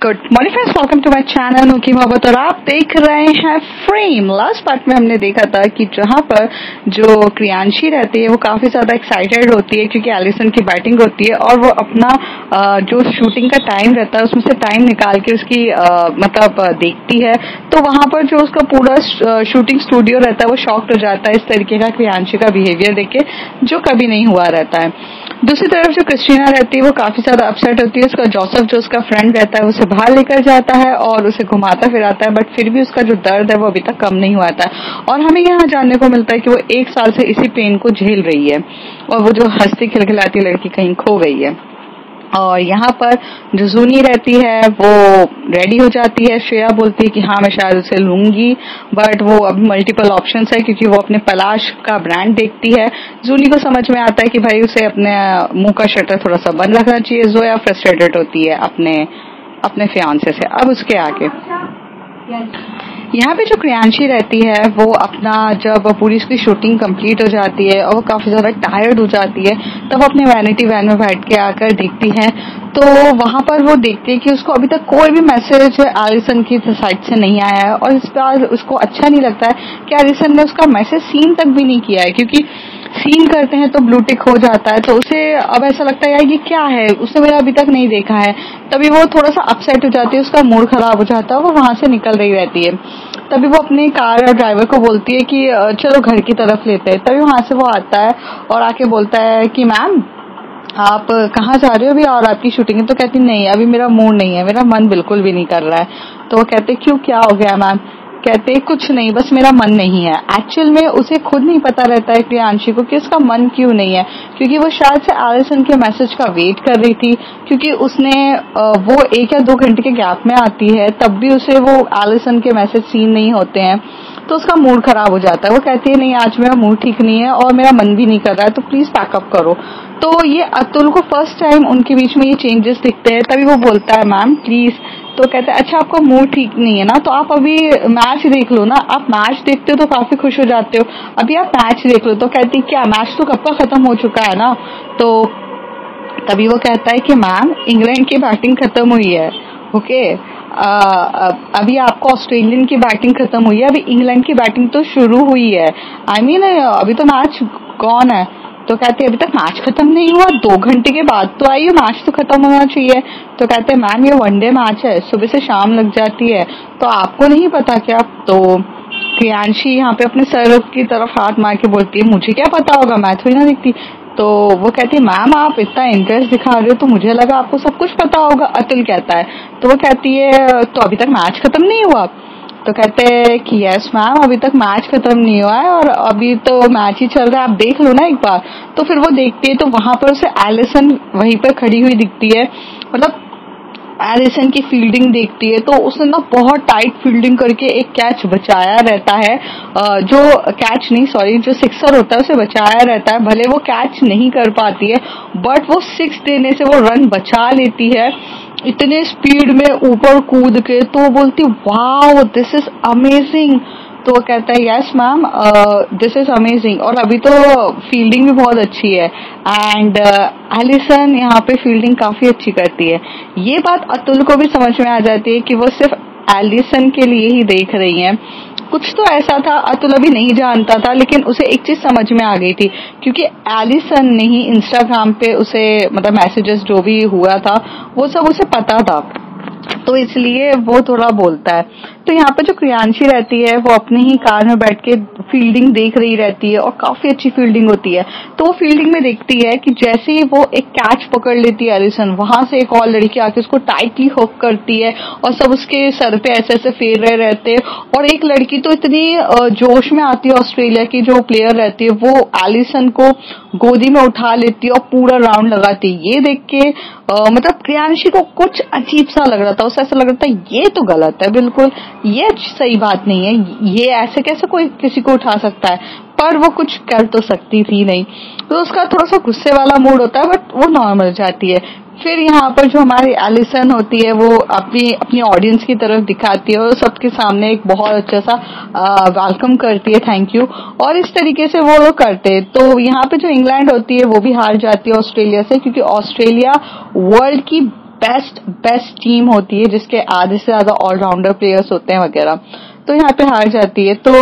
Good morning friends, welcome to my channel नुकी मोहब्बत। और आप देख रहे हैं फ्रेम। लास्ट पार्ट में हमने देखा था कि जहां पर जो क्रियांशी रहती है वो काफी ज्यादा एक्साइटेड होती है क्योंकि एलिसन की बैटिंग होती है और वो अपना जो शूटिंग का टाइम रहता है उसमें से टाइम निकाल के उसकी देखती है। तो वहां पर जो उसका पूरा शूटिंग स्टूडियो रहता है वो शॉक्ड हो जाता है इस तरीके का क्रियांशी का बिहेवियर देख के, जो कभी नहीं हुआ रहता है। दूसरी तरफ जो क्रिस्टीना रहती है वो काफी ज्यादा अपसेट होती है। उसका जोसेफ जो उसका फ्रेंड रहता है उसे बाहर लेकर जाता है और उसे घुमाता फिराता है, बट फिर भी उसका जो दर्द है वो अभी तक कम नहीं हुआ था। और हमें यहाँ जानने को मिलता है कि वो 1 साल से इसी पेन को झेल रही है और वो जो हंसती खिलखिलाती लड़की कहीं खो गई है। और यहाँ पर जो जूनी रहती है वो रेडी हो जाती है। श्रेया बोलती है कि हाँ मैं शायद उसे लूंगी, बट वो अब मल्टीपल ऑप्शंस है क्योंकि वो अपने पलाश का ब्रांड देखती है। जूनी को समझ में आता है कि भाई उसे अपने मुंह का शटर थोड़ा सा बंद रखना चाहिए। जोया फ्रस्ट्रेटेड होती है अपने फियांसे से। अब उसके आगे यहाँ पे जो क्रियांशी रहती है वो अपना जब पूरी उसकी शूटिंग कंप्लीट हो जाती है और वो काफी ज्यादा टायर्ड हो जाती है तब अपने वैनिटी वैन में बैठ के आकर देखती है। तो वहां पर वो देखती है कि उसको अभी तक कोई भी मैसेज एलिसन की साइड से नहीं आया है और इस बार उसको अच्छा नहीं लगता है कि एलिसन ने उसका मैसेज सीन तक भी नहीं किया है, क्योंकि सीन करते हैं तो ब्लू टिक हो जाता है। तो उसे अब ऐसा लगता है यार ये क्या है, उसने मेरा अभी तक नहीं देखा है। तभी वो थोड़ा सा अपसेट हो जाती है, उसका मूड खराब हो जाता है, वो वहां से निकल रही रहती है। तभी वो अपने कार और ड्राइवर को बोलती है कि चलो घर की तरफ लेते हैं। तभी वहां से वो आता है और आके बोलता है कि मैम आप कहाँ जा रहे हो अभी और आपकी शूटिंग है? तो कहती नहीं अभी मेरा मूड नहीं है, मेरा मन बिल्कुल भी नहीं कर रहा है। तो वो कहते क्यों, क्या हो गया मैम? कहते कुछ नहीं, बस मेरा मन नहीं है। एक्चुअल में उसे खुद नहीं पता रहता है क्रियांशी को कि उसका मन क्यों नहीं है, क्योंकि वो शायद से एलिसन के मैसेज का वेट कर रही थी। क्योंकि उसने वो 1 या 2 घंटे के गैप में आती है तब भी उसे वो एलिसन के मैसेज सीन नहीं होते हैं, तो उसका मूड खराब हो जाता है। वो कहती है नहीं आज मेरा मूड ठीक नहीं है और मेरा मन भी नहीं कर रहा है, तो प्लीज पैकअप करो। तो ये अतुल को फर्स्ट टाइम उनके बीच में ये चेंजेस दिखते हैं। तभी वो बोलता है मैम प्लीज। तो कहते हैं अच्छा आपका मूड ठीक नहीं है ना, तो आप अभी मैच देख लो ना। आप मैच देखते हो तो काफी खुश हो जाते हो, अभी आप मैच देख लो। तो कहती क्या मैच तो कब का खत्म हो चुका है ना। तो तभी वो कहता है कि मैम इंग्लैंड की बैटिंग खत्म हुई है, ओके अभी आपको ऑस्ट्रेलियन की बैटिंग खत्म हुई है, अभी इंग्लैंड की बैटिंग तो शुरू हुई है। आई मीन अभी तो मैच कौन है। तो कहते अभी तक मैच खत्म नहीं हुआ, 2 घंटे के बाद तो आई है, मैच तो खत्म होना चाहिए। तो कहते मैम ये वनडे मैच है, सुबह से शाम लग जाती है, तो आपको नहीं पता क्या? तो क्रियांशी यहाँ पे अपने सर की तरफ हाथ मार के बोलती है मुझे क्या पता होगा, मैं थोड़ी ना दिखती। तो वो कहती है मैम आप इतना इंटरेस्ट दिखा रहे हो तो मुझे लगा आपको सब कुछ पता होगा। अतुल कहता है। तो वो कहती है तो अभी तक मैच खत्म नहीं हुआ? तो कहते हैं कि यस मैम अभी तक मैच खत्म नहीं हुआ है और अभी तो मैच ही चल रहा है, आप देख लो ना एक बार। तो फिर वो देखती है तो वहां पर उसे एलिसन वहीं पर खड़ी हुई दिखती है, मतलब एलिसन की फील्डिंग देखती है। तो उसने ना बहुत टाइट फील्डिंग करके एक कैच बचाया रहता है, जो कैच नहीं सॉरी जो सिक्सर होता है उसे बचाया रहता है। भले वो कैच नहीं कर पाती है बट वो 6 देने से वो रन बचा लेती है इतने स्पीड में ऊपर कूद के। तो वो बोलती वाओ दिस इज अमेजिंग। तो वो कहता है yes ma'am this is amazing. और अभी तो फील्डिंग भी बहुत अच्छी है एंड एलिसन यहाँ पे फील्डिंग काफी अच्छी करती है। ये बात अतुल को भी समझ में आ जाती है कि वो सिर्फ एलिसन के लिए ही देख रही हैं। कुछ तो ऐसा था अतुल अभी नहीं जानता था, लेकिन उसे एक चीज समझ में आ गई थी क्योंकि एलिसन ने ही इंस्टाग्राम पे उसे मतलब मैसेजेस जो भी हुआ था वो सब उसे पता था, तो इसलिए वो थोड़ा बोलता है। तो यहाँ पे जो क्रियांशी रहती है वो अपनी ही कार में बैठ के फील्डिंग देख रही रहती है और काफी अच्छी फील्डिंग होती है। तो वो फील्डिंग में देखती है कि जैसे ही वो एक कैच पकड़ लेती है एलिसन, वहां से एक और लड़की आके उसको टाइटली हुक करती है और सब उसके सर पे ऐसे ऐसे फेर रहे रहते हैं। और एक लड़की तो इतनी जोश में आती है, ऑस्ट्रेलिया की जो प्लेयर रहती है वो एलिसन को गोदी में उठा लेती है और पूरा राउंड लगाती है। ये देख के मतलब क्रियांशी को कुछ अजीब सा लग रहा था, उसे ऐसा लग रहा था ये तो गलत है, बिल्कुल ये सही बात नहीं है, ये ऐसे कैसे कोई किसी को उठा सकता है। पर वो कुछ कर तो सकती थी नहीं, तो उसका थोड़ा सा गुस्से वाला मूड होता है बट वो नॉर्मल जाती है। फिर यहाँ पर जो हमारी एलिसन होती है वो अपनी ऑडियंस की तरफ दिखाती है और सबके सामने एक बहुत अच्छा सा वेलकम करती है, थैंक यू। और इस तरीके से वो लोग करते हैं। तो यहाँ पे जो इंग्लैंड होती है वो भी हार जाती है ऑस्ट्रेलिया से, क्योंकि ऑस्ट्रेलिया वर्ल्ड की बेस्ट बेस्ट टीम होती है जिसके आधे से ज्यादा ऑलराउंडर प्लेयर्स होते हैं वगैरह, तो यहाँ पे हार जाती है। तो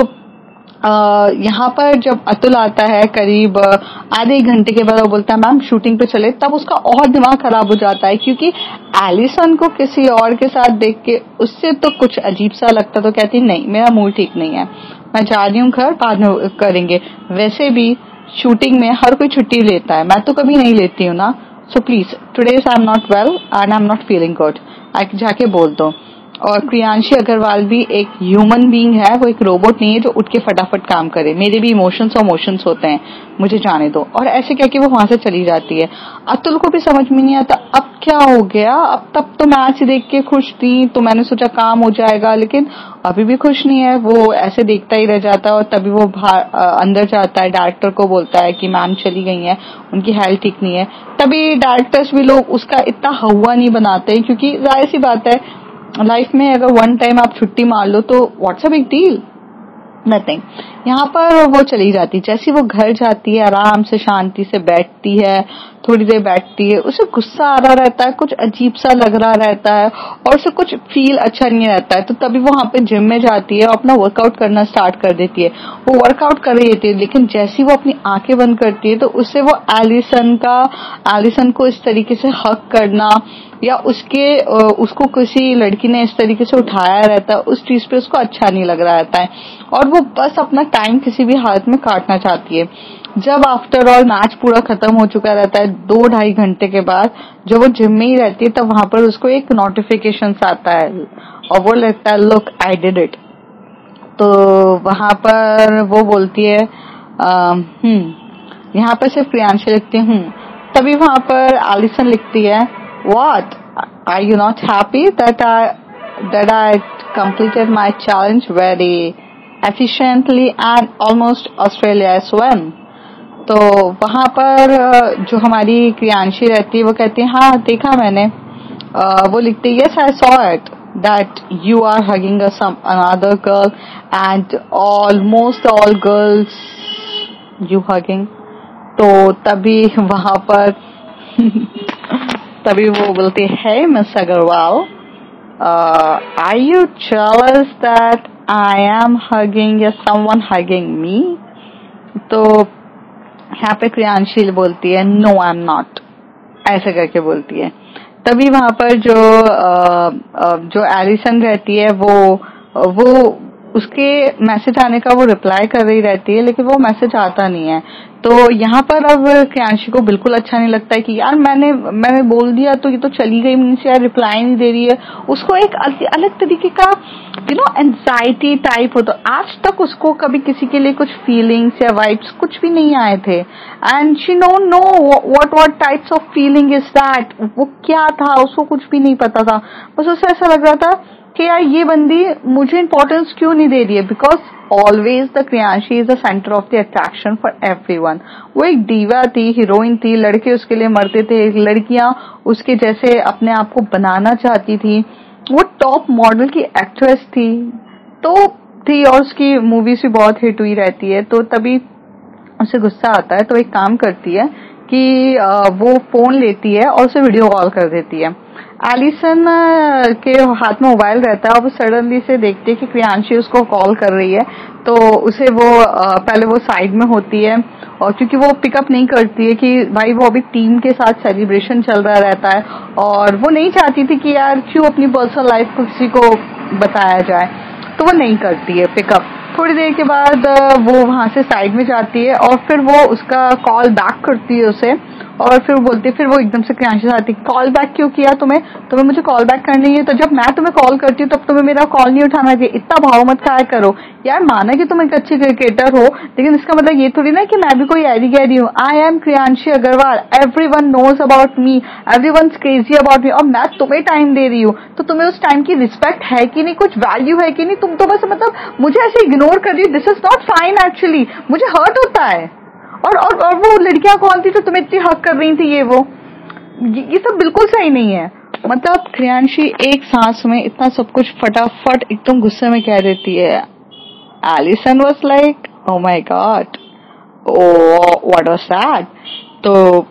यहाँ पर जब अतुल आता है करीब आधे एक घंटे के बाद, वो बोलता है मैम शूटिंग पे चले, तब उसका और दिमाग खराब हो जाता है क्योंकि एलिसन को किसी और के साथ देख के उससे तो कुछ अजीब सा लगता, तो कहती नहीं मेरा मूड ठीक नहीं है, मैं जा रही हूँ घर, बाद में करेंगे। वैसे भी शूटिंग में हर कोई छुट्टी लेता है, मैं तो कभी नहीं लेती हूँ ना, so please today's I am not well and I am not feeling good, जाके बोल दो। और प्रियांशी अग्रवाल भी एक ह्यूमन बीइंग है, वो एक रोबोट नहीं है जो उठ के फटाफट काम करे, मेरे भी इमोशंस और मोशंस होते हैं, मुझे जाने दो। और ऐसे कह के वो वहां से चली जाती है। अतुल को भी समझ में नहीं आता अब क्या हो गया, अब तब तो मैच देख के खुश थी तो मैंने सोचा काम हो जाएगा, लेकिन अभी भी खुश नहीं है। वो ऐसे देखता ही रह जाता है और तभी वो अंदर जाता है, डायरेक्टर को बोलता है कि मैम चली गई है, उनकी हेल्थ ठीक नहीं है। तभी डायरेक्टर्स भी लोग उसका इतना हवा नहीं बनाते क्योंकि जाहिर सी बात है लाइफ में अगर वन टाइम आप छुट्टी मार लो तो what's a big deal, nothing. यहाँ पर वो चली जाती, जैसे वो घर जाती है आराम से शांति से बैठती है, थोड़ी देर बैठती है, उसे गुस्सा आ रहा रहता है, कुछ अजीब सा लग रहा रहता है और उसे कुछ फील अच्छा नहीं रहता है। तो तभी वो वहां पे जिम में जाती है और अपना वर्कआउट करना स्टार्ट कर देती है। वो वर्कआउट कर रही होती है लेकिन जैसी वो अपनी आंखें बंद करती है तो उससे वो एलिसन को इस तरीके से हक करना या उसको किसी लड़की ने इस तरीके से उठाया रहता है, उस चीज पे उसको अच्छा नहीं लग रहा रहता है और वो बस अपना टाइम किसी भी हालत में काटना चाहती है। जब आफ्टर ऑल मैच पूरा खत्म हो चुका रहता है 2-2.5 घंटे के बाद, जब वो जिम में ही रहती है तब वहां पर उसको एक नोटिफिकेशन आता है और वो लगता है लुक आई डिड इट। तो वहां पर वो बोलती है यहाँ पर सिर्फ प्रियांशी लिखती हूँ। तभी वहां पर एलिसन लिखती है What? Are you not happy that I completed my challenge very efficiently and almost Australia as well? तो वहां पर जो हमारी प्रियांशी रहती है वो कहती है हाँ देखा मैंने। वो लिखती है Yes I saw it that you are hugging another girl and almost all girls you hugging। तो तभी वहां पर तभी वो बोलती है miss Agarwal are you jealous that I am hugging या someone hugging me? तो यहाँ पे प्रियांशी बोलती है नो आई एम नॉट, ऐसे करके बोलती है। तभी वहां पर जो एलिसन रहती है वो उसके मैसेज आने का वो रिप्लाई कर रही रहती है लेकिन वो मैसेज आता नहीं है। तो यहाँ पर अब प्रियांशी को बिल्कुल अच्छा नहीं लगता है कि यार मैंने बोल दिया तो ये तो चली गई, मीन्स यार रिप्लाई नहीं दे रही है। उसको एक अलग तरीके का एंजाइटी टाइप हो। तो आज तक उसको कभी किसी के लिए कुछ फीलिंग्स या वाइब्स कुछ भी नहीं आए थे and she don't know what types of feeling is that. वो क्या था उसको कुछ भी नहीं पता था। बस उसे ऐसा लग रहा था कि यार ये बंदी मुझे इंपॉर्टेंस क्यों नहीं दे रही है, because always the Priyanshi is the centre of the attraction for everyone. वो एक डीवा थी, हीरोइन थी, लड़के उसके लिए मरते थे, लड़कियां उसके जैसे अपने आप को बनाना चाहती थी। वो टॉप मॉडल की एक्ट्रेस थी और उसकी मूवीज भी बहुत हिट हुई रहती है। तो तभी उसे गुस्सा आता है तो एक काम करती है कि वो फोन लेती है और उसे वीडियो कॉल कर देती है। एलिसन के हाथ में मोबाइल रहता है और वो सडनली से देखती है कि प्रियांशी उसको कॉल कर रही है। तो उसे वो पहले वो साइड में होती है और क्योंकि वो पिकअप नहीं करती है कि भाई वो अभी टीम के साथ सेलिब्रेशन चल रहा रहता है और वो नहीं चाहती थी कि यार क्यों अपनी पर्सनल लाइफ को किसी को बताया जाए, तो वो नहीं करती है पिकअप। थोड़ी देर के बाद वो वहां से साइड में जाती है और फिर वो उसका कॉल बैक करती है उसे और फिर बोलती है, फिर वो एकदम से प्रियांशी से आती है कॉल बैक क्यों किया तुम्हें मुझे कॉल बैक करनी है, तो जब मैं तुम्हें कॉल करती हूँ तब तुम्हें मेरा कॉल नहीं उठाना चाहिए, इतना भाव मत खाया करो यार। माना कि तुम एक अच्छी क्रिकेटर हो लेकिन इसका मतलब ये थोड़ी ना कि मैं भी कोई ऐरी गैरी हूँ। I am Priyanshi Agarwal, everyone knows about me, everyone crazy about me और मैं तुम्हें टाइम दे रही हूँ तो तुम्हें उस टाइम की रिस्पेक्ट है कि नहीं, कुछ वैल्यू है कि नहीं। तुम तो बस मतलब मुझे ऐसे इग्नोर कर रही हो, this is not fine actually, मुझे हर्ट होता है। और वो लड़कियां कौन थी जो तुम्हें इतनी हक कर रही थी, ये सब बिल्कुल सही नहीं है। मतलब प्रियांशी एक सांस में इतना सब कुछ फटाफट एकदम गुस्से में कह देती है। Alison was like oh my God, what was that. तो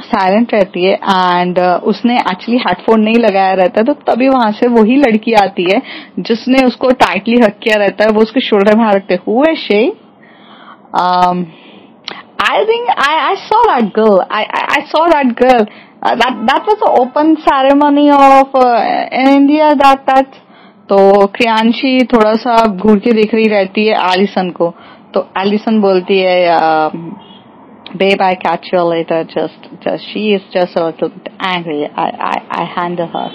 साइलेंट रहती है एंड उसने एक्चुअली हेडफोन नहीं लगाया रहता है, तो तभी वहां से वही लड़की आती है जिसने उसको टाइटली हक किया रहता है। वो उसके शोल्डर में हाथ रखते हैं, who is she? I think I saw that girl. I saw that girl. That was the open ceremony of in India. That तो क्रियांशी थोड़ा सा घूर के देख रही रहती है एलिसन को। तो एलिसन बोलती है, babe, I catch you later. She is just a little bit angry. I handle her.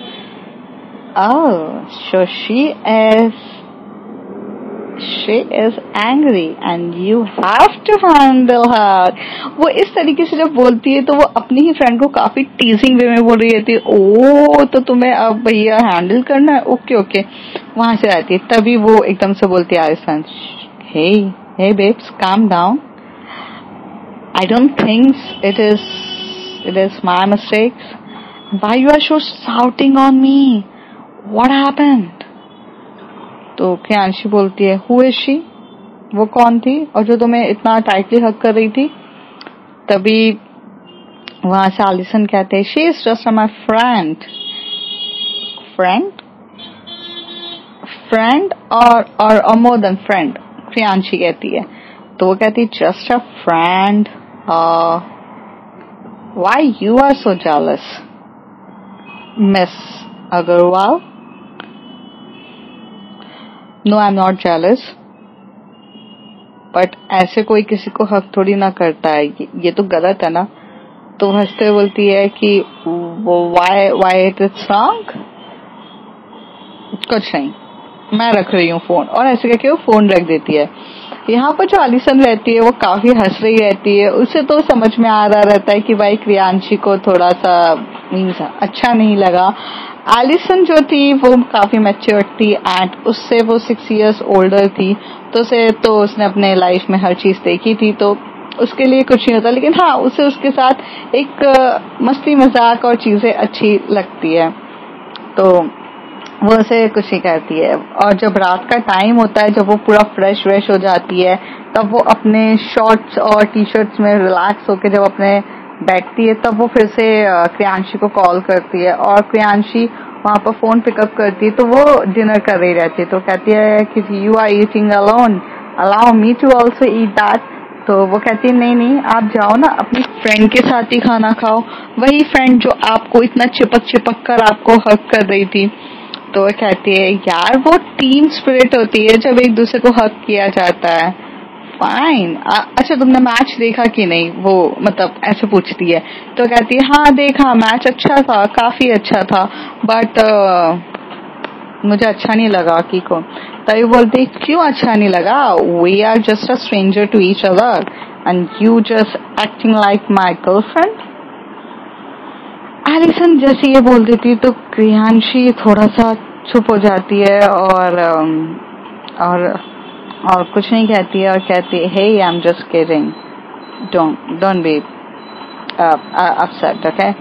Oh, so she is angry and you have to handle her. वो इस तरीके से जब बोलती है तो वो अपनी ही फ्रेंड को काफी टीजिंग वे में बोल रही रहती है। ओ, तो तुम्हें अब भैया हैंडल करना है, ओके ओके। वहां से आती है, तभी वो एकदम से बोलती है आरिसन, hey babes, calm down. I don't think it is my mistakes. Why you are so shouting on me? What happened? तो क्रियांशी बोलती है, Who is she? वो कौन थी और जो तुम्हें इतना टाइटली हक कर रही थी? तभी वहां से एलिसन कहते हैं, She is just my friend. Friend or more than friend? Kriyanshi कहती है। तो वो कहती है, Just a friend. Why you are so jealous, Miss Agarwal? No, I'm not jealous. But ऐसे कोई किसी को हक थोड़ी ना करता है, ये तो गलत है ना। तो हंसते बोलती है कि why it is wrong? कुछ नहीं, मैं रख रही हूँ फोन। और ऐसे करके वो फोन रख देती है। यहाँ पर जो एलिसन रहती है वो काफी हंस रही रहती है। उसे तो समझ में आ रहा रहता है कि भाई क्रियांशी को थोड़ा सा अच्छा नहीं लगा। एलिसन जो थी वो काफी मैच्योर थी एंड उससे वो 6 years ओल्डर थी, तो उसने अपने लाइफ में हर चीज देखी थी, तो उसके लिए कुछ नहीं होता। लेकिन हाँ, उसे उसके साथ एक मस्ती मजाक और चीजें अच्छी लगती है, तो वो उसे कुछ ही कहती है। और जब रात का टाइम होता है, जब वो पूरा फ्रेश हो जाती है, तब वो अपने शॉर्ट्स और टी शर्ट्स में रिलैक्स होकर जब अपने बैठती है, तब वो फिर से क्रियांशी को कॉल करती है और क्रियांशी वहां पर फोन पिकअप करती है। तो वो डिनर कर रही रहती है, तो कहती है कि you are eating alone, allow me to also eat that. तो वो कहती है, नहीं आप जाओ ना, अपनी फ्रेंड के साथ ही खाना खाओ, वही फ्रेंड जो आपको इतना चिपक कर आपको हक कर रही थी। तो वो कहती है, यार वो टीम स्पिरिट होती है जब एक दूसरे को हक किया जाता है। फाइन, अच्छा तुमने मैच देखा कि नहीं? वो मतलब ऐसे पूछती है। तो कहती है, हाँ देखा, मैच अच्छा था, काफी अच्छा था, बट मुझे अच्छा नहीं लगा कि को। तभी बोलती, क्यों अच्छा नहीं लगा? We are just a stranger to each other and you just acting like my girlfriend. Alison जैसे ये बोल देती तो क्रियांशी थोड़ा सा चुप हो जाती है और कुछ नहीं कहती है और कहती है, hey I am just kidding, don't be upset, okay.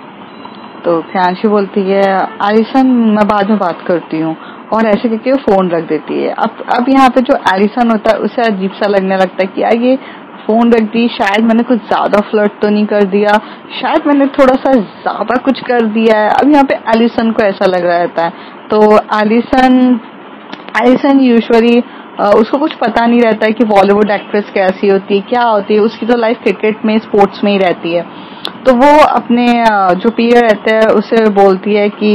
तो क्रियांशी बोलती है, एलिसन मैं बाद में बात करती हूँ, और ऐसे करके वो फोन रख देती है। अब यहाँ पे जो एलिसन होता है उसे अजीब सा लगने लगता है कि यार ये फोन रख दी, शायद मैंने कुछ ज्यादा फ्लर्ट तो नहीं कर दिया, शायद मैंने थोड़ा सा ज्यादा कुछ कर दिया है। अब यहाँ पे एलिसन को ऐसा लग रहा रहता है। तो एलिसन यूजुअली उसको कुछ पता नहीं रहता है कि बॉलीवुड एक्ट्रेस कैसी होती है, क्या होती है। उसकी तो लाइफ क्रिकेट में, स्पोर्ट्स में ही रहती है। तो वो अपने जो पीयर रहते हैं उसे बोलती है कि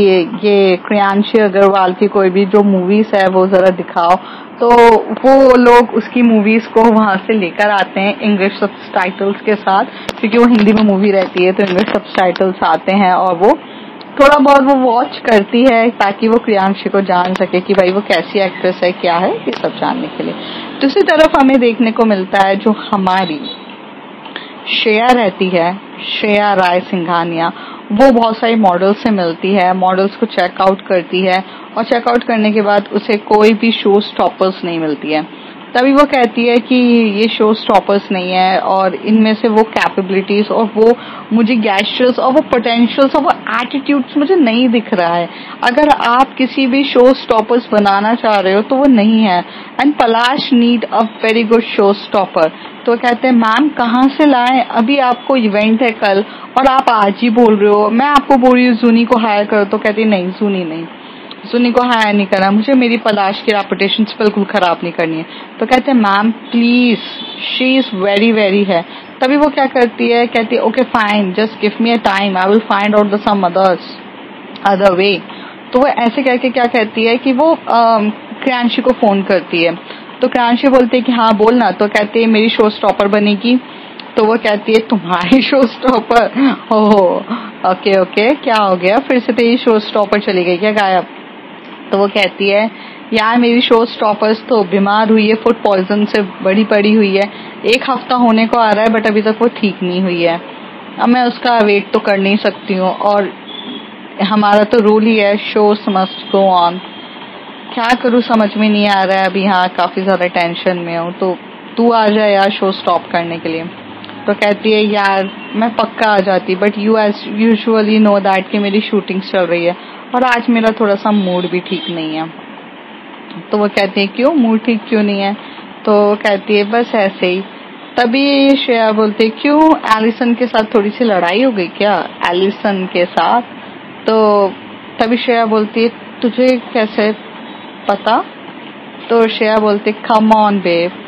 ये क्रियांशी अग्रवाल की कोई भी जो मूवीज है वो जरा दिखाओ। तो वो लोग उसकी मूवीज को वहां से लेकर आते हैं इंग्लिश सबटाइटल्स के साथ, क्योंकि वो हिंदी में मूवी रहती है तो इंग्लिश सबटाइटल्स आते हैं, और वो थोड़ा बहुत वो वॉच करती है ताकि वो क्रियांशी को जान सके कि भाई वो कैसी एक्ट्रेस है, क्या है, ये सब जानने के लिए। दूसरी तरफ हमें देखने को मिलता है जो हमारी श्रेया रहती है, श्रेया राय सिंघानिया, वो बहुत सारी मॉडल्स से मिलती है, मॉडल्स को चेकआउट करती है, और चेकआउट करने के बाद उसे कोई भी शो स्टॉपर्स नहीं मिलती है। तभी वो कहती है कि ये शो स्टॉपर्स नहीं है और इनमें से वो कैपेबिलिटीज और वो मुझे गैस्चर्स और वो पोटेंशियल्स और वो एटीट्यूड्स मुझे नहीं दिख रहा है। अगर आप किसी भी शो स्टॉपर्स बनाना चाह रहे हो तो वो नहीं है। And Palash need a very good show stopper. तो कहते हैं मैम कहाँ से लाएं, अभी आपको इवेंट है कल और आप आज ही बोल रहे हो। मैं आपको बोल रही हूँ जूनी को हायर करो, तो कहती नहीं जूनी नहीं, जूनी को हायर नहीं करना, मुझे मेरी पलाश की रेपुटेशन बिल्कुल खराब नहीं करनी है। तो कहते हैं ma'am please, she is very very है। तभी वो क्या करती है, कहती है okay fine, just give me a time, I will find out the some other way. तो वो ऐसे करके क्या कहती है कि वो क्रियांशी को फोन करती है। तो क्रियांशी बोलती है कि हाँ बोलना। तो कहती है मेरी शो स्टॉपर बनेगी। तो वो कहती है तुम्हारी show stopper, oh okay okay, क्या हो गया फिर से तेरी शो स्टॉपर चली गई क्या गायब? तो वो कहती है यार मेरी शो स्टॉपर्स तो बीमार हुई है, फूड पॉइजन से बड़ी पड़ी हुई है, 1 हफ्ता होने को आ रहा है बट अभी तक वो ठीक नहीं हुई है। अब मैं उसका वेट तो कर नहीं सकती हूँ और हमारा तो रूल ही है शोज मस्ट गो ऑन। क्या करूँ समझ में नहीं आ रहा है, अभी यहाँ काफी ज्यादा टेंशन में हूँ, तो तू आ जाए यार शो स्टॉप करने के लिए। तो कहती है यार मैं पक्का आ जाती, but you as usually know that कि मेरी शूटिंग चल रही है और आज मेरा थोड़ा सा मूड भी ठीक नहीं है। तो वो कहती है क्यों, मूड ठीक क्यों नहीं है? तो कहती है बस ऐसे ही। तभी श्रेया बोलती है क्यों, एलिसन के साथ थोड़ी सी लड़ाई हो गई क्या एलिसन के साथ? तो तभी श्रेया बोलती है तुझे कैसे पता? तो श्रेया बोलती है कम ऑन बेब,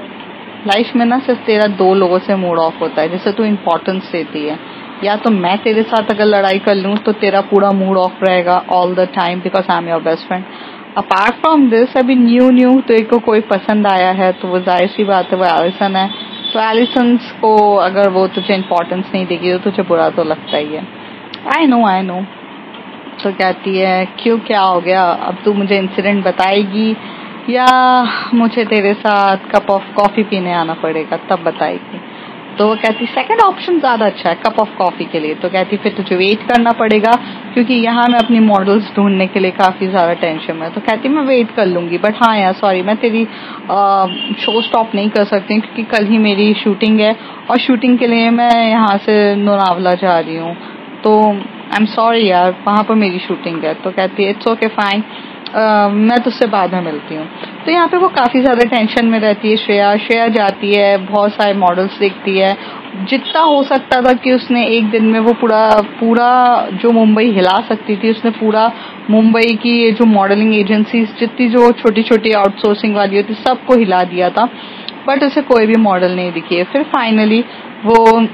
लाइफ में ना सिर्फ तेरा 2 लोगों से मूड ऑफ होता है जिसे तू इम्पोर्टेंस देती है। या तो मैं तेरे साथ अगर लड़ाई कर लूं तो तेरा पूरा मूड ऑफ रहेगा all the time because I am your best friend. Apart from this अभी न्यू तेरे को कोई पसंद आया है तो वो जाहिर सी बात है वो एलिसन है। तो एलिसन को अगर वो तुझे इम्पोर्टेंस नहीं देगी तो तुझे बुरा तो लगता ही है। I know. तो कहती है क्यों, क्या हो गया? अब तू मुझे इंसिडेंट बताएगी या मुझे तेरे साथ कप ऑफ कॉफी पीने आना पड़ेगा तब बताएगी? तो वो कहती सेकंड ऑप्शन ज्यादा अच्छा है कप ऑफ कॉफी के लिए। तो कहती फिर तुझे वेट करना पड़ेगा क्योंकि यहाँ मैं अपनी मॉडल्स ढूंढने के लिए काफी ज्यादा टेंशन में। तो कहती मैं वेट कर लूंगी बट हाँ यार सॉरी मैं तेरी शो स्टॉप नहीं कर सकती क्योंकि कल ही मेरी शूटिंग है और शूटिंग के लिए मैं यहाँ से लोनावला जा रही हूँ, तो आई एम सॉरी यार वहां पर मेरी शूटिंग है। तो कहती है इट्स ओके फाइन, मैं तुझसे बाद में मिलती हूँ। तो यहाँ पे वो काफी ज्यादा टेंशन में रहती है श्रेया जाती है, बहुत सारे मॉडल्स देखती है, जितना हो सकता था कि उसने एक दिन में वो पूरा जो मुंबई हिला सकती थी उसने पूरा मुंबई की जो मॉडलिंग एजेंसीज जितनी जो छोटी छोटी आउटसोर्सिंग वाली होती सबको हिला दिया था, बट उसे कोई भी मॉडल नहीं दिखी है। फिर फाइनली वो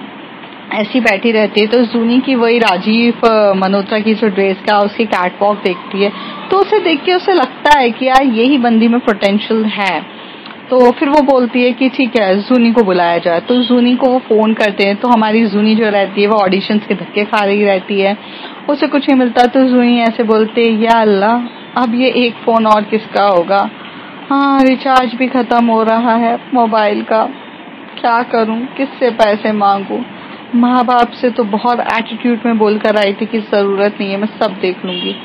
ऐसी बैठी रहती है तो जूनी की वही राजीव मल्होत्रा की जो ड्रेस का उसकी कैटवॉक देखती है तो उसे देख के उसे लगता है कि यार यही बंदी में पोटेंशियल है। तो फिर वो बोलती है कि ठीक है जूनी को बुलाया जाए। तो जूनी को वो फोन करते हैं तो हमारी जूनी जो रहती है वो ऑडिशंस के धक्के खा रही रहती है, उसे कुछ नहीं मिलता। तो जूनी ऐसे बोलते है या अल्लाह अब ये एक फोन और किसका होगा, हाँ रिचार्ज भी खत्म हो रहा है मोबाइल का, क्या करूं किससे पैसे मांगू, माँ बाप से तो बहुत एटीट्यूड में बोलकर आई थी कि जरूरत नहीं है मैं सब देख लूंगी,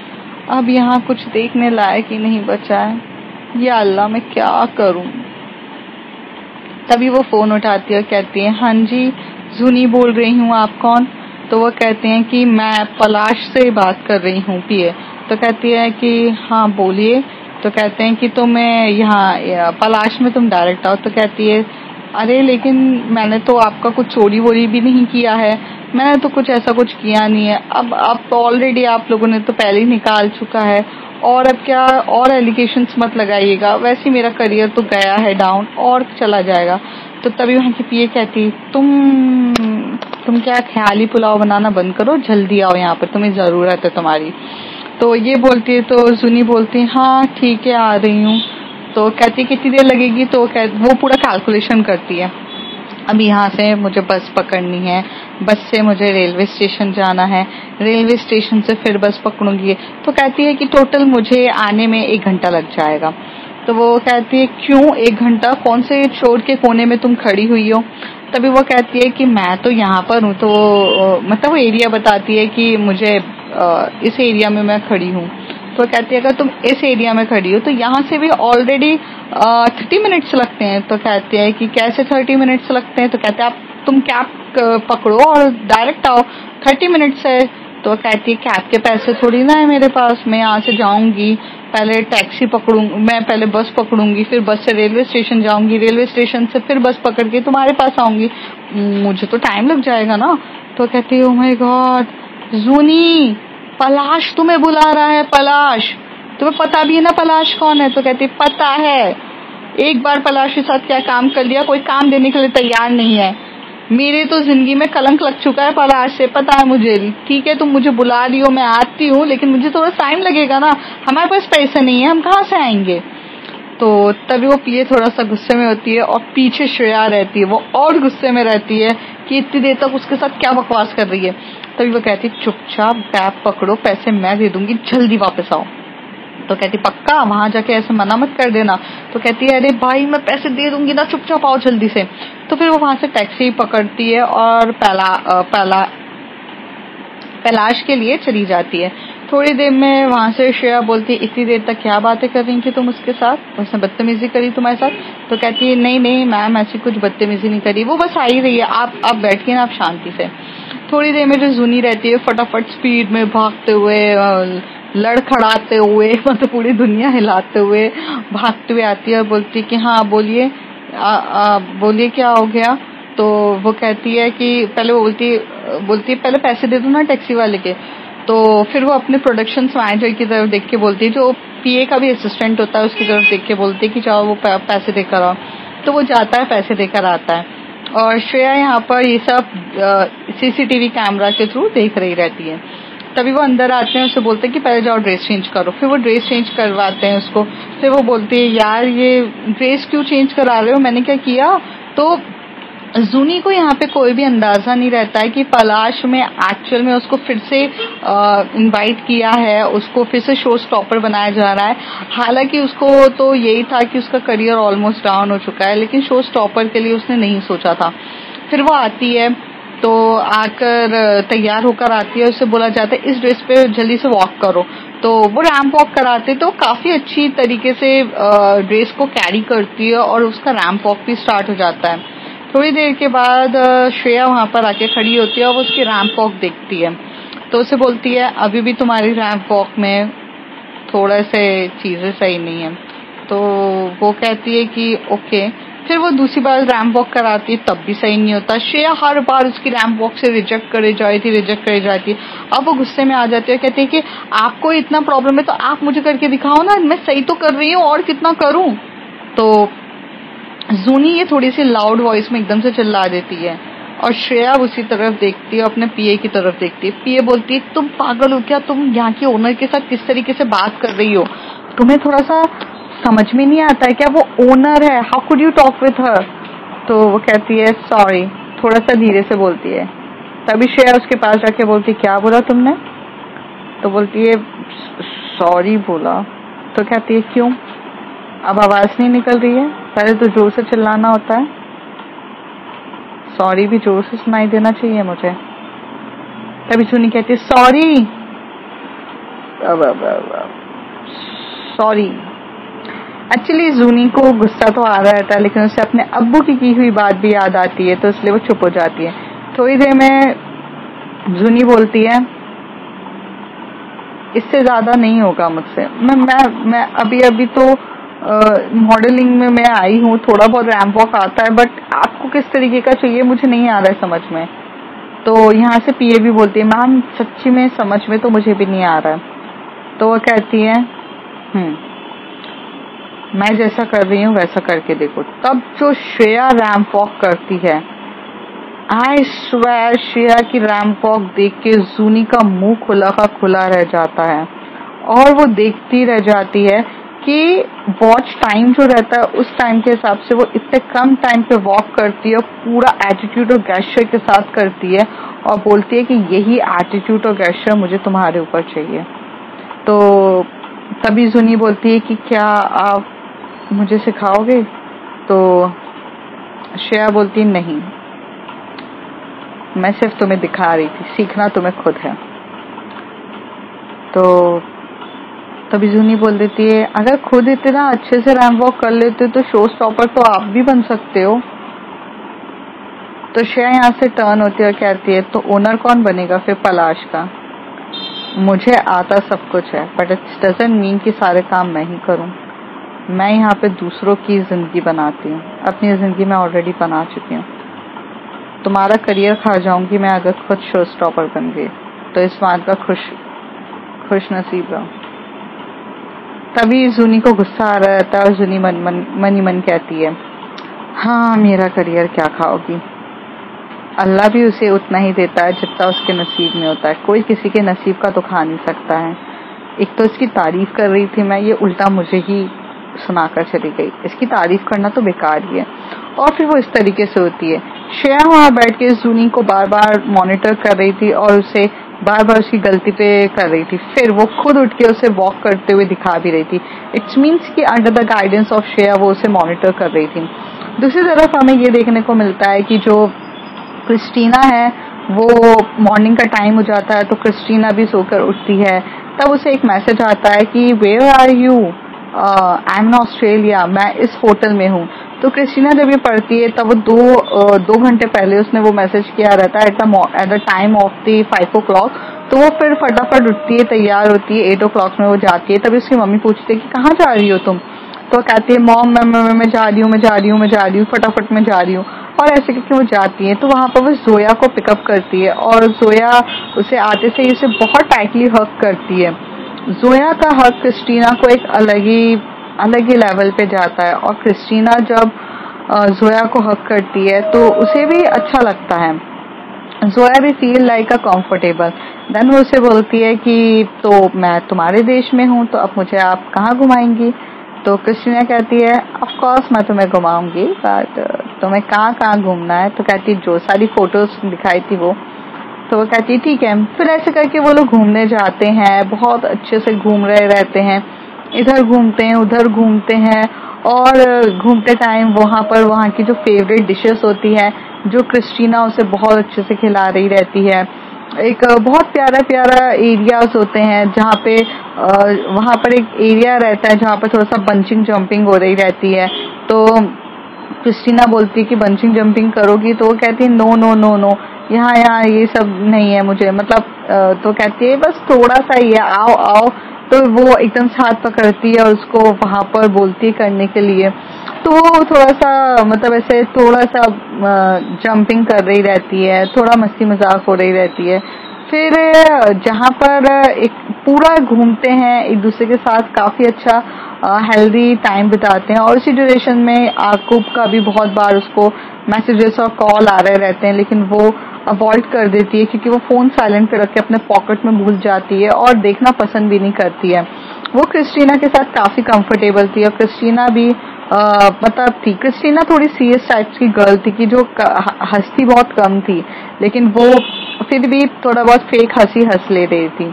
अब यहाँ कुछ देखने लायक ही नहीं बचा है, या अल्लाह मैं क्या करूं। तभी वो फोन उठाती है और कहती है हाँ जी जूनी बोल रही हूँ, आप कौन? तो वो कहते हैं कि मैं पलाश से बात कर रही हूँ पिए। तो कहती है कि हाँ बोलिए। तो कहते हैं कि तुम्हें यहाँ पलाश में तुम डायरेक्ट आओ। तो कहती है अरे लेकिन मैंने तो आपका कुछ चोरी वोरी भी नहीं किया है, मैंने तो कुछ ऐसा कुछ किया नहीं है, अब ऑलरेडी आप लोगों ने तो पहले ही निकाल चुका है और अब क्या और एलिगेशंस मत लगाइएगा, वैसे मेरा करियर तो गया है डाउन और चला जाएगा। तो तभी वहाँ की पीए कहती तुम क्या ख्याली पुलाव बनाना बंद करो, जल्दी आओ यहाँ पर, तुम्हें जरूरत है तुम्हारी। तो ये बोलती है तो सुनी बोलती है हाँ ठीक है आ रही हूँ। तो कहती कितनी देर लगेगी? तो वो पूरा कैलकुलेशन करती है, अब यहाँ से मुझे बस पकड़नी है, बस से मुझे रेलवे स्टेशन जाना है, रेलवे स्टेशन से फिर बस पकड़ूंगी। तो कहती है कि टोटल मुझे आने में 1 घंटा लग जाएगा। तो वो कहती है क्यों 1 घंटा, कौन से रोड के कोने में तुम खड़ी हुई हो? तभी वो कहती है कि मैं तो यहाँ पर हूँ। तो मतलब वो एरिया बताती है कि मुझे इस एरिया में मैं खड़ी हूँ। तो कहती है अगर तुम इस एरिया में खड़ी हो तो यहाँ से भी ऑलरेडी 30 मिनट्स लगते हैं। तो कहते हैं कि कैसे 30 मिनट्स लगते हैं? तो कहते हैं आप तुम कैब पकड़ो और डायरेक्ट आओ, 30 मिनट्स है। तो कहती है कैब के पैसे थोड़ी ना है मेरे पास, मैं यहाँ से जाऊंगी, पहले टैक्सी पकड़ूंगी, मैं पहले बस पकड़ूंगी, फिर बस से रेलवे स्टेशन जाऊंगी, रेलवे स्टेशन से फिर बस पकड़ के तुम्हारे पास आऊंगी, मुझे तो टाइम लग जाएगा ना। तो कहती है ओ माय गॉड जूनी, पलाश तुम्हें बुला रहा है, पलाश, तुम्हें पता भी है ना पलाश कौन है? तो कहती है पता है, एक बार पलाश के साथ क्या काम कर लिया, कोई काम देने के लिए तैयार नहीं है, मेरे तो जिंदगी में कलंक लग चुका है पलाश से, पता है मुझे। ठीक है तुम मुझे बुला रही हो, मैं आती हूँ, लेकिन मुझे थोड़ा टाइम लगेगा ना, हमारे पास पैसे नहीं है, हम कहाँ से आएंगे? तो तभी वो पिए थोड़ा सा गुस्से में होती है और पीछे श्रेया रहती है, वो और गुस्से में रहती है कि इतनी देर तक उसके साथ क्या बकवास कर रही है। तभी वो कहती है चुपचाप कैब पकड़ो, पैसे मैं दे दूंगी, जल्दी वापस आओ। तो कहती पक्का, वहां जाके ऐसे मना मत कर देना। तो कहती है अरे भाई मैं पैसे दे दूंगी ना, चुपचाप आओ जल्दी से। तो फिर वो वहां से टैक्सी पकड़ती है और कैलाश के लिए चली जाती है। थोड़ी देर में वहां से श्रेया बोलती है इतनी देर तक क्या बातें कर रही थी तुम उसके साथ, उसने बदतमीजी करी तुम्हारे साथ? तो कहती है नहीं नहीं मैम ऐसी कुछ बदतमीजी नहीं करी, वो बस आई रही है, आप बैठिए ना, आप शांति से। थोड़ी देर में जो जूनी रहती है फटाफट स्पीड में भागते हुए, लड़खड़ाते हुए, मतलब पूरी दुनिया हिलाते हुए भागते हुए आती है और बोलती है कि हाँ बोलिए, बोलिए क्या हो गया? तो वो कहती है कि पहले वो बोलती है पहले पैसे दे दो ना टैक्सी वाले के। तो फिर वो अपने प्रोडक्शन मैनेजर की तरफ देख के बोलती है, जो पीए का भी असिस्टेंट होता है उसकी तरफ देख के बोलती है कि जाओ वो पैसे देकर आओ। तो वो जाता है, पैसे देकर आता है और श्रेया यहाँ पर ये सब सीसीटीवी कैमरा के थ्रू देख रही रहती है। तभी वो अंदर आते हैं, उससे बोलते हैं कि पहले जाओ ड्रेस चेंज करो। फिर वो ड्रेस चेंज करवाते हैं उसको। फिर वो बोलती है यार ये ड्रेस क्यों चेंज करा रहे हो, मैंने क्या किया? तो जूनी को यहाँ पे कोई भी अंदाजा नहीं रहता है कि पलाश में एक्चुअल में उसको फिर से इनवाइट किया है, उसको फिर से शो स्टॉपर बनाया जा रहा है। हालांकि उसको तो यही था कि उसका करियर ऑलमोस्ट डाउन हो चुका है, लेकिन शो स्टॉपर के लिए उसने नहीं सोचा था। फिर वो आती है, तो आकर तैयार होकर आती है, उससे बोला जाता है इस ड्रेस पे जल्दी से वॉक करो। तो वो रैंप वॉक कराते, तो काफी अच्छी तरीके से ड्रेस को कैरी करती है और उसका रैंप वॉक भी स्टार्ट हो जाता है। थोड़ी देर के बाद श्रेया वहां पर आके खड़ी होती है और वो उसकी रैंप वॉक देखती है। तो उसे बोलती है अभी भी तुम्हारी रैंप वॉक में थोड़ा से चीजें सही नहीं है। तो वो कहती है कि ओके। फिर वो दूसरी बार रैंप वॉक कराती है, तब भी सही नहीं होता। श्रेया हर बार उसकी रैंप वॉक से रिजेक्ट करे जाती है। अब वो गुस्से में आ जाती है, कहती है कि आपको इतना प्रॉब्लम है तो आप मुझे करके दिखाओ ना, मैं सही तो कर रही हूँ और कितना करूं। तो जूनी ये थोड़ी सी लाउड वॉइस में एकदम से चिल्ला देती है और श्रेया उसी तरफ देखती है, अपने पीए की तरफ देखती है। पीए बोलती है तुम पागल हो क्या, तुम यहाँ के ओनर के साथ किस तरीके से बात कर रही हो, तुम्हें थोड़ा सा समझ में नहीं आता है क्या, वो ओनर है, how could you talk with her? तो वो कहती है सॉरी, थोड़ा सा धीरे से बोलती है। तभी श्रेया उसके पास जाके बोलती क्या बोला तुमने? तो बोलती है सॉरी बोला। तो कहती है क्यों, अब आवाज नहीं निकल रही है? पहले तो जोर से चिल्लाना होता है, सॉरी भी जोर से सुनाई देना चाहिए मुझे। तभी सुनी कहती है सॉरी। एक्चुअली जूनी को गुस्सा तो आ रहा रहता है, लेकिन उसे अपने अब्बू की हुई बात भी याद आती है, तो इसलिए वो चुप हो जाती है। थोड़ी देर में जूनी बोलती है इससे ज्यादा नहीं होगा मुझसे, मैं अभी तो मॉडलिंग में मैं आई हूँ, थोड़ा बहुत रैंप वॉक आता है, बट आपको किस तरीके का चाहिए मुझे नहीं आ रहा है समझ में। तो यहाँ से पीए भी बोलती है मैम सच्ची में समझ में तो मुझे भी नहीं आ रहा है। तो वो कहती है मैं जैसा कर रही हूँ वैसा करके देखो। तब जो श्रेया रैंप वॉक करती है, आई स्वेयर श्रेया की रैंप वॉक देख के जूनी का मुंह खुला का खुला रह जाता है और वो देखती रह जाती है कि वॉच टाइम जो रहता है उस टाइम के हिसाब से वो इतने कम टाइम पे वॉक करती है, पूरा एटीट्यूड और गेस्चर के साथ करती है और बोलती है कि यही एटीट्यूड और गेस्चर मुझे तुम्हारे ऊपर चाहिए। तो तभी जूनी बोलती है कि क्या आप मुझे सिखाओगे? तो श्रेया बोलती नहीं, मैं सिर्फ तुम्हें दिखा रही थी, सीखना तुम्हें खुद है। तो तभी जूनी बोल देती है, अगर खुद इतना अच्छे से रैंप वॉक कर लेते तो शो स्टॉपर तो आप भी बन सकते हो। तो श्रेया यहाँ से टर्न होती है और कहती है, तो ओनर कौन बनेगा फिर पलाश का? मुझे आता सब कुछ है, बट इट डजंट मीन कि सारे काम मैं ही करूं। मैं यहाँ पे दूसरों की जिंदगी बनाती हूँ, अपनी जिंदगी मैं ऑलरेडी बना चुकी हूँ। तुम्हारा करियर खा जाऊंगी मैं अगर खुद शो स्टॉपर बन गई, तो इस बात का खुश नसीब रहो। तभी जूनी को गुस्सा आ रहा रहता है और जूनी मन ही मन कहती है, हाँ मेरा करियर क्या खाओगी, अल्लाह भी उसे उतना ही देता है जितना उसके नसीब में होता है, कोई किसी के नसीब का तो खा नहीं सकता है। एक तो इसकी तारीफ कर रही थी मैं, ये उल्टा मुझे ही सुनाकर चली गई। इसकी तारीफ करना तो बेकार ही है। और फिर वो इस तरीके से होती है। श्रेया वहां बैठ के जूनी को बार बार मॉनिटर कर रही थी और उसे बार बार उसकी गलती पे कर रही थी। फिर वो खुद उठ के उसे वॉक करते हुए दिखा भी रही थी। इट्स मीन्स कि under the guidance of Shreya वो उसे मॉनिटर कर रही थी। दूसरी तरफ हमें ये देखने को मिलता है कि जो क्रिस्टीना है वो मॉर्निंग का टाइम हो जाता है तो क्रिस्टीना भी सोकर उठती है। तब उसे एक मैसेज आता है कि where are you, I am in Australia, मैं इस होटल में हूँ। तो क्रिस्टीना जब ये पढ़ती है तब वो दो घंटे पहले उसने वो मैसेज किया रहता है at the time of the 5 o'clock। तो वो फिर फटाफट उठती है, तैयार होती है, 8 o'clock में वो जाती है। तभी उसकी मम्मी पूछती है कि कहाँ जा रही हो तुम? तो कहती है मॉम मैं जा रही हूँ, फटाफट मैं जा रही हूँ। और ऐसे करके वो जाती है तो वहां पर वो जोया को पिकअप करती है और जोया उसे आते से ही उसे बहुत टाइटली हक करती है। जोया का हक क्रिस्टीना को एक अलग ही लेवल पे जाता है और क्रिस्टीना जब जोया को हक करती है तो उसे भी अच्छा लगता है। जोया भी feel like a comfortable. Then वो उसे बोलती है कि तो मैं तुम्हारे देश में हूँ तो अब मुझे आप कहाँ घुमाएंगी? तो क्रिस्टीना कहती है ऑफ कोर्स मैं तुम्हें घुमाऊंगी, बट तुम्हें कहाँ घूमना है? तो कहती जो सारी फोटोज दिखाई थी वो। तो वो कहती है ठीक है। फिर ऐसे करके वो लोग घूमने जाते हैं, बहुत अच्छे से घूम रहे रहते हैं, इधर घूमते हैं उधर घूमते हैं। और घूमते टाइम वहाँ की जो फेवरेट डिशेस होती है जो क्रिस्टीना उसे बहुत अच्छे से खिला रही रहती है। एक बहुत प्यारा एरियाज होते हैं जहाँ पे वहाँ पर एक एरिया रहता है जहाँ पर थोड़ा सा बंचिंग जंपिंग हो रही रहती है। तो क्रिस्टीना बोलती है कि बंचिंग जंपिंग करोगी? तो वो कहती है नो यहाँ ये सब नहीं है मुझे, मतलब तो कहती है बस थोड़ा सा ही है, आओ। तो वो एकदम से हाथ पकड़ती है और उसको वहां पर बोलती है करने के लिए। तो वो थोड़ा सा मतलब ऐसे थोड़ा सा जंपिंग कर रही रहती है, थोड़ा मस्ती मजाक हो रही रहती है। फिर जहाँ पर एक पूरा घूमते हैं एक दूसरे के साथ, काफी अच्छा हेल्दी टाइम बिताते हैं। और इसी ड्यूरेशन में आकूब का भी बहुत बार उसको मैसेजेस और कॉल आ रहे रहते हैं, लेकिन वो अवॉइड कर देती है क्योंकि वो फोन साइलेंट पे रख के अपने पॉकेट में भूल जाती है और देखना पसंद भी नहीं करती है। वो क्रिस्टीना के साथ काफी कंफर्टेबल थी और क्रिस्टीना भी मतलब थी। क्रिस्टीना थोड़ी सीरियस टाइप की गर्ल थी कि जो हंसती बहुत कम थी, लेकिन वो फिर भी थोड़ा बहुत फेक हंसी हंस ले रही थी।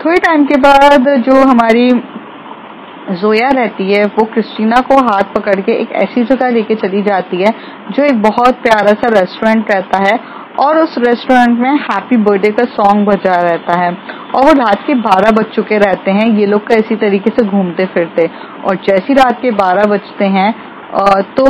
थोड़े टाइम के बाद जो हमारी जोया रहती है वो क्रिस्टीना को हाथ पकड़ के एक ऐसी जगह लेके चली जाती है जो एक बहुत प्यारा सा रेस्टोरेंट रहता है और उस रेस्टोरेंट में हैप्पी बर्थडे का सॉन्ग बजा रहता है और वो रात के 12 बज चुके रहते हैं। ये लोग का इसी तरीके से घूमते फिरते और जैसी रात के 12 बजते हैं तो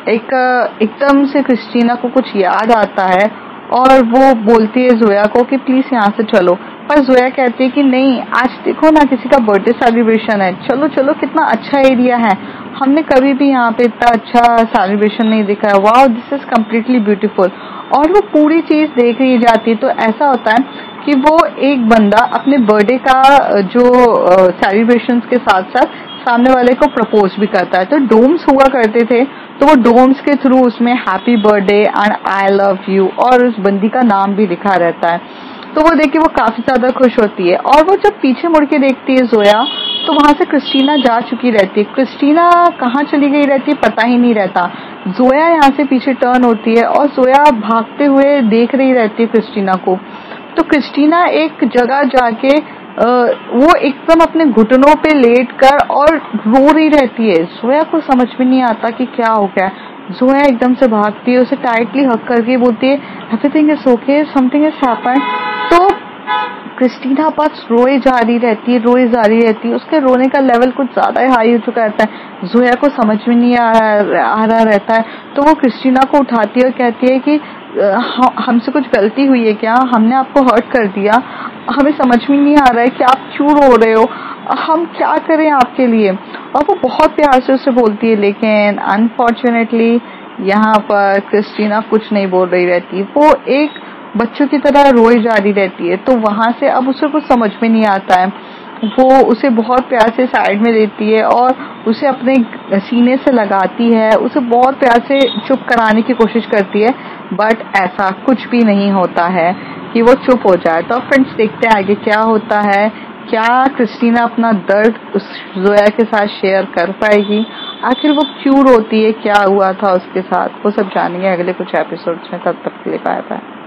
एकदम से क्रिस्टीना को कुछ याद आता है और वो बोलती है जोया को कि प्लीज यहाँ से चलो। पर जोया कहती है कि नहीं, आज देखो ना किसी का बर्थडे सेलिब्रेशन है, चलो कितना अच्छा एरिया है, हमने कभी भी यहाँ पे इतना अच्छा सेलिब्रेशन नहीं देखा है, wow this is completely beautiful. और वो पूरी चीज देख रही जाती है। तो ऐसा होता है कि वो एक बंदा अपने बर्थडे का जो सेलिब्रेशंस के साथ साथ सामने वाले को प्रपोज भी करता है। तो डोम्स हुआ करते थे तो वो डोम्स के थ्रू उसमें happy birthday and I love you और उस बंदी का नाम भी लिखा रहता है। तो वो देख के वो काफी ज्यादा खुश होती है और वो जब पीछे मुड़ के देखती है जोया तो वहां से क्रिस्टीना जा चुकी रहती है। क्रिस्टीना कहाँ चली गई रहती है पता ही नहीं रहता। जोया यहाँ से पीछे टर्न होती है और जोया भागते हुए देख रही रहती है क्रिस्टीना को। तो क्रिस्टीना एक जगह जाके वो एकदम अपने घुटनों पे लेट कर और रो रही रहती है। जोया को समझ में नहीं आता कि क्या हो गया। जोया एकदम से भागती है, उसे टाइटली हक करके बोलती है everything is okay, something is happened. तो क्रिस्टीना बस रोए जा रही रहती है। उसके रोने का लेवल कुछ ज्यादा ही हाई हो चुका रहता है। जोया को समझ में नहीं आ रहा रहता है, तो वो क्रिस्टीना को उठाती है और कहती है कि हमसे कुछ गलती हुई है क्या, हमने आपको हर्ट कर दिया, हमें समझ में नहीं आ रहा है कि आप क्यों रो रहे हो, हम क्या करें आपके लिए। और वो बहुत प्यार से उससे बोलती है, लेकिन अनफॉर्चुनेटली यहाँ पर क्रिस्टीना कुछ नहीं बोल रही रहती, वो एक बच्चों की तरह रोई जा रही रहती है। तो वहां से अब उसे कुछ समझ में नहीं आता है। वो उसे बहुत प्यार से साइड में लेती है और उसे अपने सीने से लगाती है, उसे बहुत प्यार से चुप कराने की कोशिश करती है, बट ऐसा कुछ भी नहीं होता है कि वो चुप हो जाए। तो फ्रेंड्स देखते हैं आगे क्या होता है, क्या क्रिस्टीना अपना दर्द उस जोया के साथ शेयर कर पाएगी, आखिर वो क्यों रोती है, क्या हुआ था उसके साथ, वो सब जानेंगे अगले कुछ एपिसोड्स में। तब तक के लिए बाय बाय।